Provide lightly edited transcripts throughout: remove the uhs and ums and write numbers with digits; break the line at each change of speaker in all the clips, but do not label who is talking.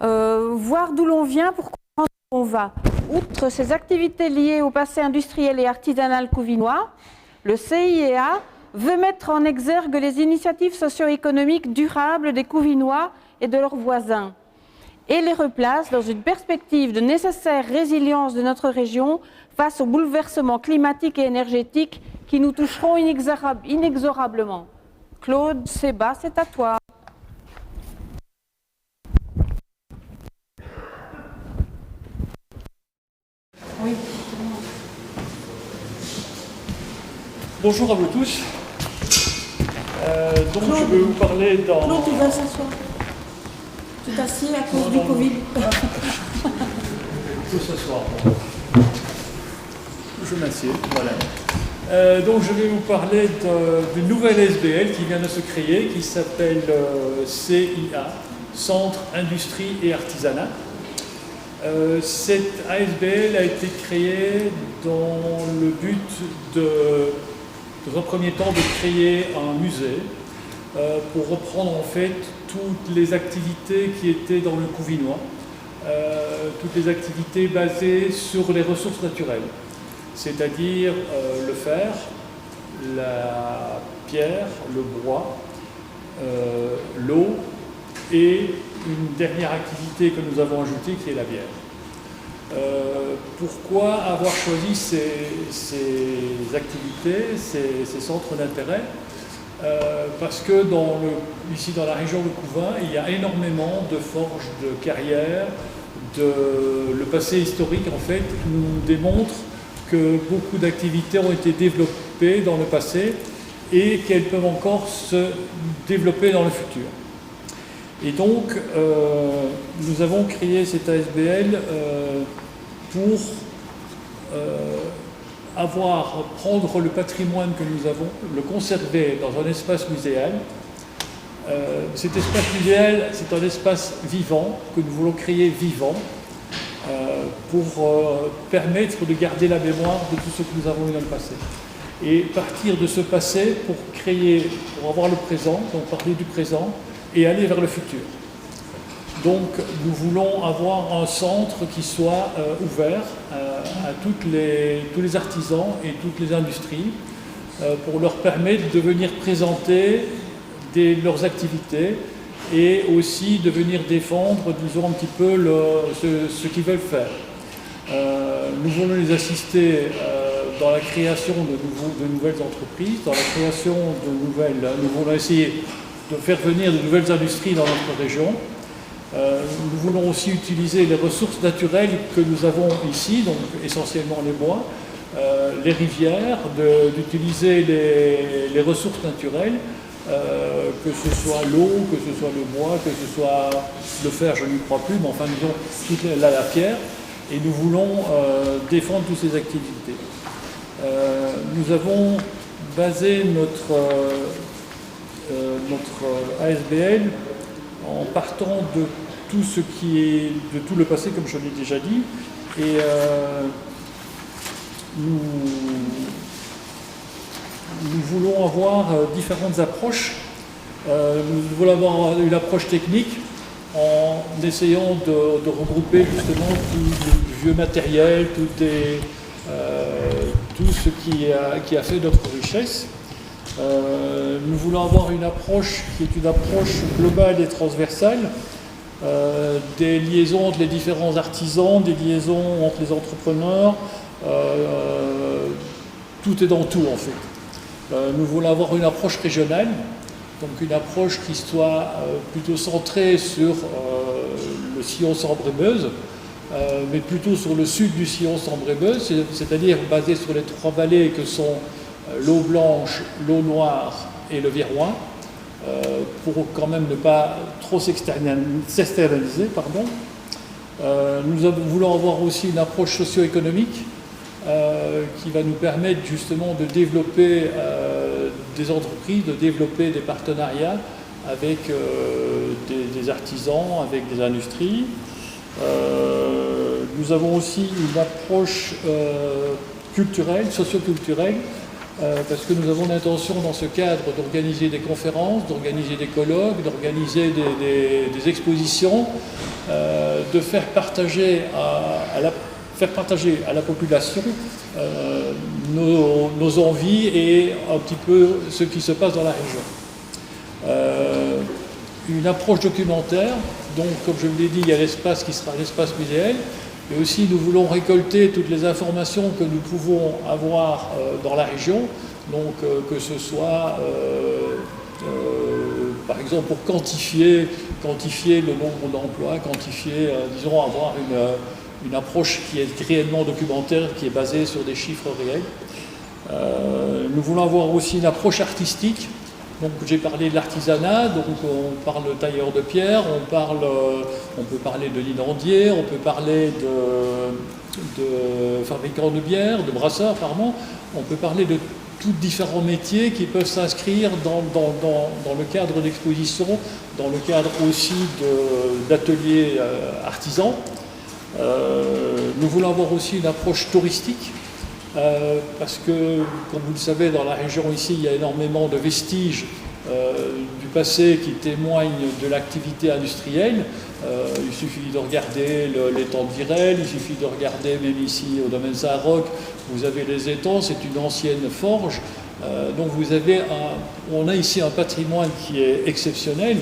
voir d'où l'on vient pour comprendre où on va. Outre ces activités liées au passé industriel et artisanal couvinois, le CIEA veut mettre en exergue les initiatives socio-économiques durables des Couvinois et de leurs voisins et les replace dans une perspective de nécessaire résilience de notre région face aux bouleversements climatiques et énergétiques qui nous toucheront inexorablement. Claude Sébat, c'est à toi.
Oui. Bonjour à vous tous. Donc
Claude,
je vais vous parler dans...
Claude, tu vas s'asseoir. Tu t'assieds à cause du Covid.
Il faut s'asseoir. Je m'assieds, voilà. Donc je vais vous parler d'une nouvelle ASBL qui vient de se créer, qui s'appelle CIA, Centre Industrie et Artisanat. Cette ASBL a été créée dans le but dans un premier temps, de créer un musée pour reprendre en fait toutes les activités qui étaient dans le Couvinois, toutes les activités basées sur les ressources naturelles, c'est-à-dire le fer, la pierre, le bois, l'eau et une dernière activité que nous avons ajoutée qui est la bière. Pourquoi avoir choisi ces activités, ces centres d'intérêt? Parce que ici dans la région de Couvain, il y a énormément de forges, de carrières, le passé historique en fait nous démontre que beaucoup d'activités ont été développées dans le passé et qu'elles peuvent encore se développer dans le futur. Et donc, nous avons créé cette ASBL pour prendre le patrimoine que nous avons, le conserver dans un espace muséal. Cet espace muséal, c'est un espace vivant, que nous voulons créer vivant, pour permettre de garder la mémoire de tout ce que nous avons eu dans le passé. Et partir de ce passé pour avoir le présent, donc parler du présent, et aller vers le futur. Donc nous voulons avoir un centre qui soit ouvert à tous les artisans et toutes les industries pour leur permettre de venir présenter leurs activités et aussi de venir défendre, disons, un petit peu ce qu'ils veulent faire. Nous voulons les assister dans la création de nouvelles entreprises, dans la création nous voulons essayer de faire venir de nouvelles industries dans notre région. Nous voulons aussi utiliser les ressources naturelles que nous avons ici, donc essentiellement les bois, les rivières, d'utiliser les ressources naturelles, que ce soit l'eau, que ce soit le bois, que ce soit le fer, je n'y crois plus, mais enfin disons toute la pierre, et nous voulons défendre toutes ces activités. Nous avons basé notre ASBL en partant de tout ce qui est de tout le passé, comme je l'ai déjà dit, et nous voulons avoir différentes approches. Nous voulons avoir une approche technique en essayant de regrouper justement tout le vieux matériel, tout ce qui a fait notre richesse. Nous voulons avoir une approche qui est une approche globale et transversale, des liaisons entre les différents artisans, des liaisons entre les entrepreneurs, tout est dans tout en fait. Nous voulons avoir une approche régionale, donc une approche qui soit plutôt centrée sur le sillon Sambre-et-Meuse, mais plutôt sur le sud du sillon Sambre-et-Meuse, c'est-à-dire basée sur les trois vallées que sont l'eau blanche, l'eau noire et le Viroin, pour quand même ne pas trop s'externaliser. Nous voulons avoir aussi une approche socio-économique qui va nous permettre justement de développer des entreprises, de développer des partenariats avec des artisans, avec des industries. Nous avons aussi une approche culturelle, socio-culturelle, parce que nous avons l'intention dans ce cadre d'organiser des conférences, d'organiser des colloques, d'organiser des expositions, de faire partager à la population nos envies et un petit peu ce qui se passe dans la région. Une approche documentaire, donc comme je vous l'ai dit, il y a l'espace qui sera l'espace muséal, et aussi nous voulons récolter toutes les informations que nous pouvons avoir dans la région, donc que ce soit par exemple pour quantifier le nombre d'emplois, disons avoir une approche qui est réellement documentaire, qui est basée sur des chiffres réels. Nous voulons avoir aussi une approche artistique. Donc j'ai parlé de l'artisanat, donc on parle de tailleur de pierre, on peut parler de linandier, on peut parler de fabricant de bière, de brasseur, pardon. On peut parler de tous différents métiers qui peuvent s'inscrire dans le cadre d'exposition, dans le cadre aussi d'ateliers artisans. Nous voulons avoir aussi une approche touristique. Parce que, comme vous le savez, dans la région ici, il y a énormément de vestiges du passé qui témoignent de l'activité industrielle. Il suffit de regarder l'étang de Virel, il suffit de regarder même ici au domaine Saint-Roch, vous avez les étangs, c'est une ancienne forge. Donc on a ici un patrimoine qui est exceptionnel,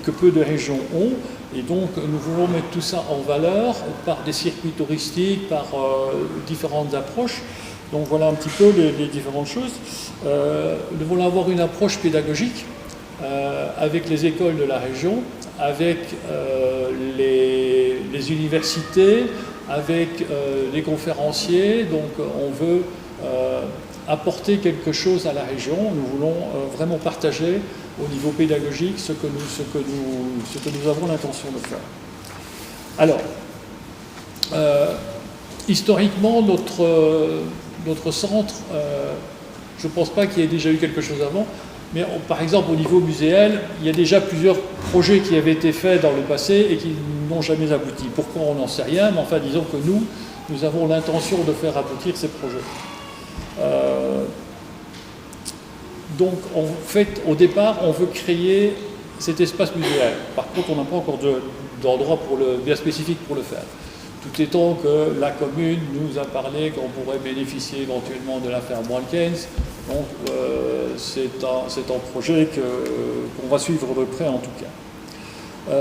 que peu de régions ont. Et donc, nous voulons mettre tout ça en valeur par des circuits touristiques, par différentes approches. Donc, voilà un petit peu les différentes choses. Nous voulons avoir une approche pédagogique avec les écoles de la région, avec les universités, avec les conférenciers. Donc, on veut apporter quelque chose à la région. Nous voulons vraiment partager au niveau pédagogique ce que nous avons l'intention de faire. Alors, historiquement, notre centre, je ne pense pas qu'il y ait déjà eu quelque chose avant, mais par exemple au niveau muséal, il y a déjà plusieurs projets qui avaient été faits dans le passé et qui n'ont jamais abouti. Pourquoi, on n'en sait rien, mais enfin disons que nous avons l'intention de faire aboutir ces projets. Donc, en fait, au départ, on veut créer cet espace muséal. Par contre, on n'a pas encore d'endroit bien spécifique pour le faire. Tout étant que la commune nous a parlé qu'on pourrait bénéficier éventuellement de la ferme Walkens. Donc, c'est un projet qu'on va suivre de près en tout cas.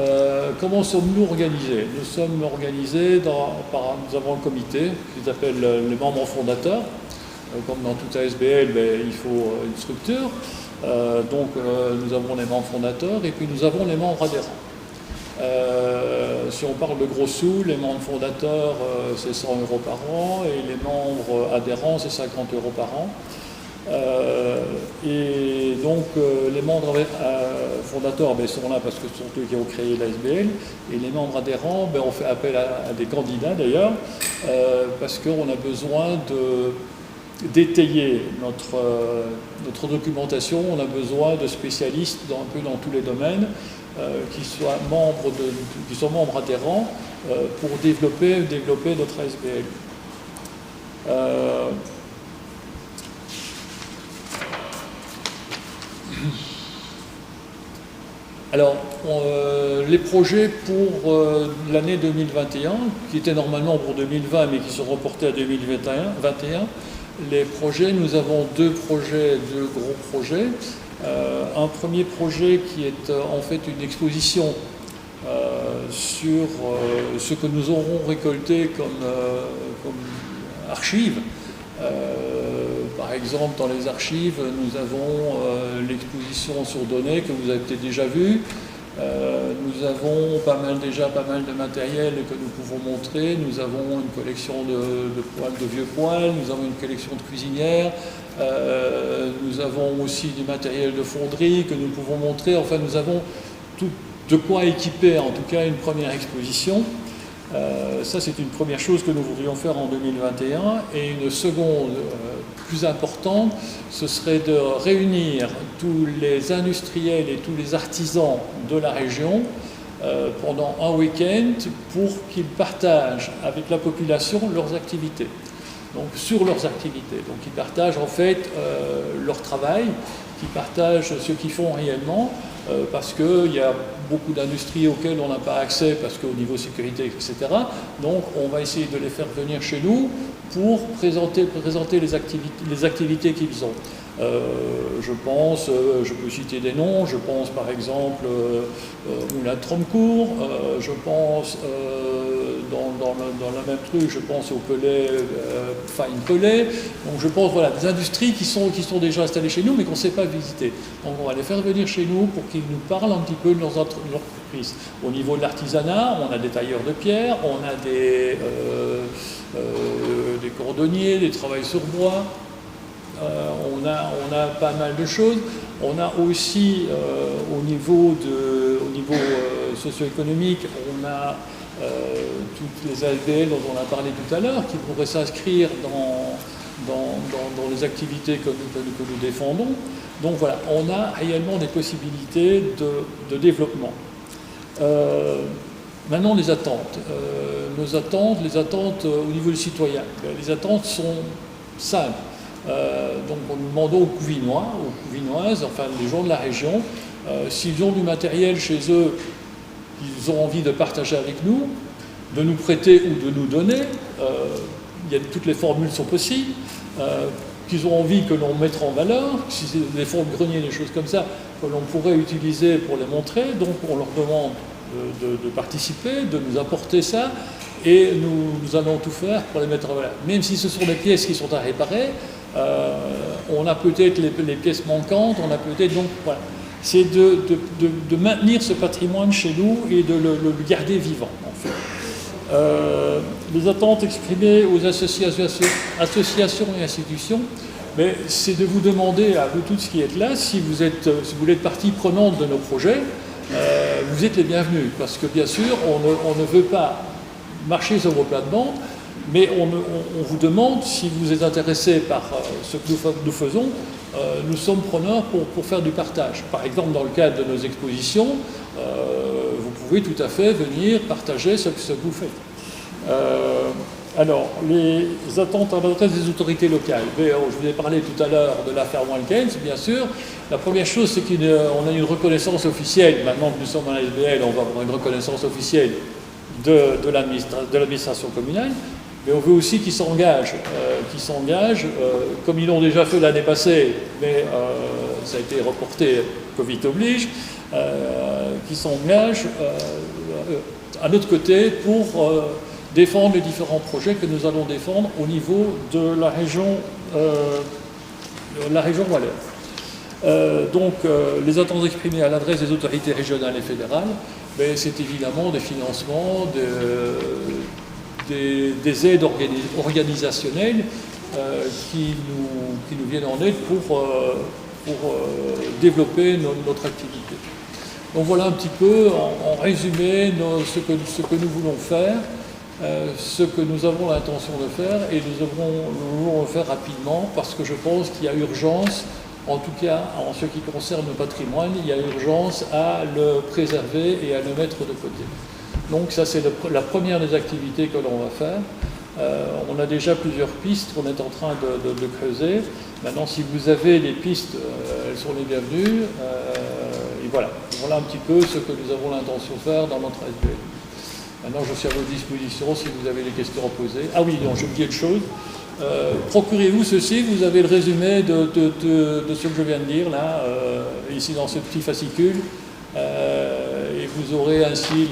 Comment sommes-nous organisés? Nous sommes organisés nous avons un comité qui s'appelle les membres fondateurs. Comme dans toute ASBL, il faut une structure. Donc nous avons les membres fondateurs et puis nous avons les membres adhérents. Si on parle de gros sous, les membres fondateurs, c'est 100 € par an et les membres adhérents, c'est 50 € par an. Et donc les membres fondateurs sont là parce que ce sont eux qui ont créé l'ASBL, et les membres adhérents, on fait appel à des candidats d'ailleurs, parce qu'on a besoin d'étayer notre documentation. On a besoin de spécialistes un peu dans tous les domaines qui sont membres adhérents pour développer notre ASBL. Alors, les projets pour l'année 2021, qui étaient normalement pour 2020 mais qui sont reportés à 2021, les projets, nous avons deux gros projets. Un premier projet qui est en fait une exposition sur ce que nous aurons récolté comme archives. Par exemple, dans les archives, nous avons l'exposition sur données que vous avez peut-être déjà vue. Nous avons pas mal de matériel que nous pouvons montrer. Nous avons une collection de poêles, de vieux poêles. Nous avons une collection de cuisinières. Nous avons aussi du matériel de fonderie que nous pouvons montrer. Enfin, nous avons tout de quoi équiper, en tout cas, une première exposition. Ça, c'est une première chose que nous voudrions faire en 2021. Et une seconde, plus importante, ce serait de réunir tous les industriels et tous les artisans de la région pendant un week-end pour qu'ils partagent avec la population leurs activités. donc, sur leurs activités. Donc ils partagent en fait leur travail, ils partagent ce qu'ils font réellement, parce qu'il y a beaucoup d'industries auxquelles on n'a pas accès, parce qu'au niveau sécurité, etc. Donc on va essayer de les faire venir chez nous pour présenter les activités qu'ils ont. Je pense, je peux citer des noms, je pense par exemple Moulin de Tromcourt, je pense dans le même truc, je pense au Pelé, Fine Pelé, donc je pense voilà, des industries qui sont déjà installées chez nous mais qu'on ne sait pas visiter. Donc on va les faire venir chez nous pour qu'ils nous parlent un petit peu de leurs entreprises. Au niveau de l'artisanat, on a des tailleurs de pierre, on a des cordonniers, des travails sur bois. On a pas mal de choses. On a aussi, au niveau socio-économique, on a toutes les ASBL dont on a parlé tout à l'heure, qui pourraient s'inscrire dans les activités que nous défendons. Donc voilà, on a réellement des possibilités de développement. Maintenant, les attentes. Les attentes au niveau du citoyen. Les attentes sont simples. Donc nous demandons aux Couvinois, aux Couvinoises, enfin les gens de la région, s'ils ont du matériel chez eux qu'ils ont envie de partager avec nous, de nous prêter ou de nous donner, toutes les formules sont possibles, qu'ils ont envie que l'on mette en valeur, si c'est des fonds de grenier, des choses comme ça, que l'on pourrait utiliser pour les montrer, donc on leur demande de participer, de nous apporter ça, et nous allons tout faire pour les mettre en valeur. Même si ce sont des pièces qui sont à réparer, on a peut-être les pièces manquantes, on a peut-être donc voilà. C'est de maintenir ce patrimoine chez nous et de le garder vivant en fait. Les attentes exprimées aux associations et institutions, mais c'est de vous demander à vous tous qui êtes là, si vous êtes partie prenante de nos projets, vous êtes les bienvenus, parce que bien sûr on ne veut pas marcher sur vos plates-bandes, mais on vous demande, si vous êtes intéressé par ce que nous faisons, nous sommes preneurs pour faire du partage. Par exemple, dans le cadre de nos expositions, vous pouvez tout à fait venir partager ce que vous faites. Alors, les attentes à l'adresse des autorités locales. Je vous ai parlé tout à l'heure de l'affaire Wankens, bien sûr. La première chose, c'est qu'on a une reconnaissance officielle. Maintenant que nous sommes en ASBL, on va avoir une reconnaissance officielle de l'administration communale. Mais on veut aussi qu'ils s'engagent, comme ils l'ont déjà fait l'année passée, mais ça a été reporté, Covid oblige, qu'ils s'engagent à notre côté pour défendre les différents projets que nous allons défendre au niveau de la région Wallonne. Donc les attentes exprimées à l'adresse des autorités régionales et fédérales, c'est évidemment des financements, des aides organisationnelles qui nous viennent en aide pour développer notre activité. Donc voilà un petit peu, en résumé, ce que nous voulons faire, ce que nous avons l'intention de faire, et nous voulons le faire rapidement parce que je pense qu'il y a urgence, en tout cas en ce qui concerne le patrimoine, il y a urgence à le préserver et à le mettre de côté. Donc ça c'est la première des activités que l'on va faire. On a déjà plusieurs pistes qu'on est en train de creuser. Maintenant si vous avez des pistes, elles sont les bienvenues. Et voilà un petit peu ce que nous avons l'intention de faire dans notre ASBL. Maintenant je suis à votre disposition si vous avez des questions à poser. Ah oui, non, j'ai oublié une chose. Procurez-vous ceci, vous avez le résumé de ce que je viens de dire là, ici dans ce petit fascicule. Et vous aurez ainsi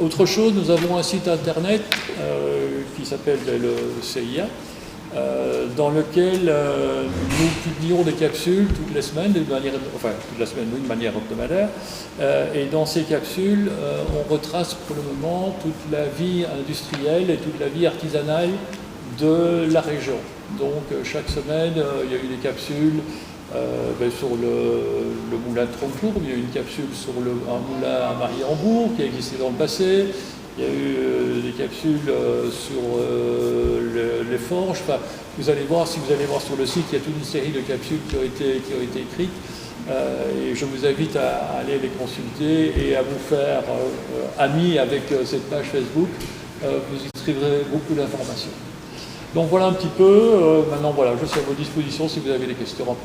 autre chose, nous avons un site internet qui s'appelle le CIA, dans lequel nous publions des capsules toutes les semaines, de manière hebdomadaire, et dans ces capsules, on retrace pour le moment toute la vie industrielle et toute la vie artisanale de la région. Donc chaque semaine, il y a eu des capsules sur le moulin de Tromcourt, il y a eu une capsule sur un moulin à Mariembourg qui a existé dans le passé, il y a eu des capsules sur les forges. Enfin, vous allez voir, si vous allez voir sur le site, il y a toute une série de capsules qui ont été écrites, et je vous invite à aller les consulter et à vous faire amis avec cette page Facebook. Vous y trouverez beaucoup d'informations. Donc voilà un petit peu. Maintenant, voilà, je suis à vos dispositions si vous avez des questions à poser.